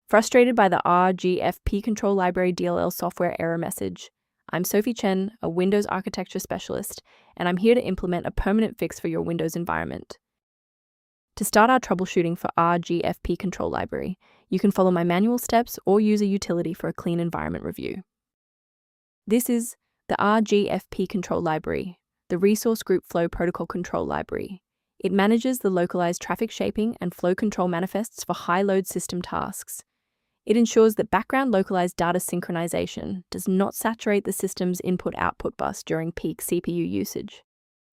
Frustrated by the Rgfpctl Library DLL software error message? I'm Sophie Chen, a Windows architecture specialist, and I'm here to implement a permanent fix for your Windows environment. To start our troubleshooting for Rgfpctl Library, you can follow my manual steps or use a utility for a clean environment review. This is the Rgfpctl Library, the Resource Group Flow Protocol Control Library. It manages the localized traffic shaping and flow control manifests for high-load system tasks. It ensures that background localized data synchronization does not saturate the system's input-output bus during peak CPU usage.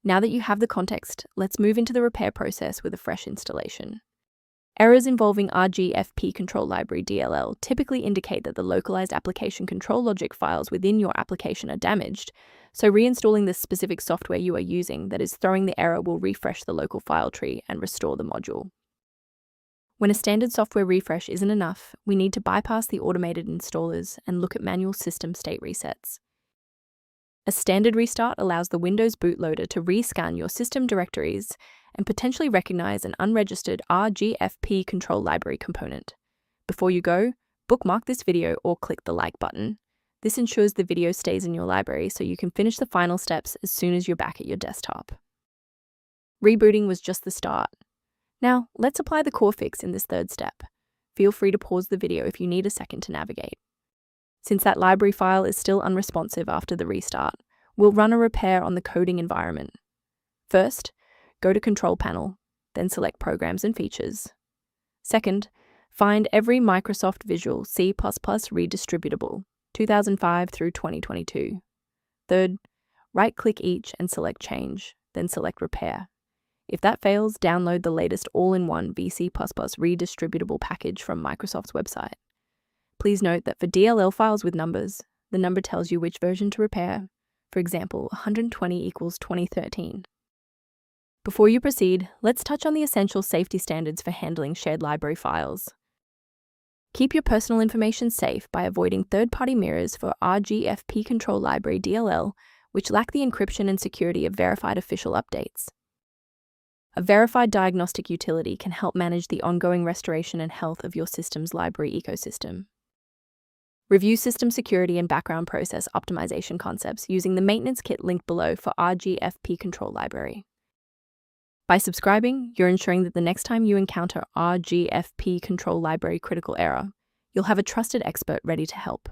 Now that you have the context, let's move into the repair process with a fresh installation. Errors involving Rgfpctl Library DLL typically indicate that the localized application control logic files within your application are damaged, so reinstalling the specific software you are using that is throwing the error will refresh the local file tree and restore the module. When a standard software refresh isn't enough, we need to bypass the automated installers and look at manual system state resets. A standard restart allows the Windows bootloader to rescan your system directories and potentially recognize an unregistered Rgfpctl library component. Before you go, bookmark this video or click the like button. This ensures the video stays in your library so you can finish the final steps as soon as you're back at your desktop. Rebooting was just the start. Now, let's apply the core fix in this third step. Feel free to pause the video if you need a second to navigate. Since that library file is still unresponsive after the restart, we'll run a repair on the coding environment. First, go to Control Panel, then select Programs and Features. Second, find every Microsoft Visual C++ redistributable, 2005 through 2022. Third, right-click each and select Change, then select Repair. If that fails, download the latest all-in-one VC++ redistributable package from Microsoft's website. Please note that for DLL files with numbers, the number tells you which version to repair. For example, 120 equals 2013. Before you proceed, let's touch on the essential safety standards for handling shared library files. Keep your personal information safe by avoiding third-party mirrors for Rgfpctl Library DLL, which lack the encryption and security of verified official updates. A verified diagnostic utility can help manage the ongoing restoration and health of your system's library ecosystem. Review system security and background process optimization concepts using the maintenance kit linked below for Rgfpctl Library. By subscribing, you're ensuring that the next time you encounter Rgfpctl Library critical error, you'll have a trusted expert ready to help.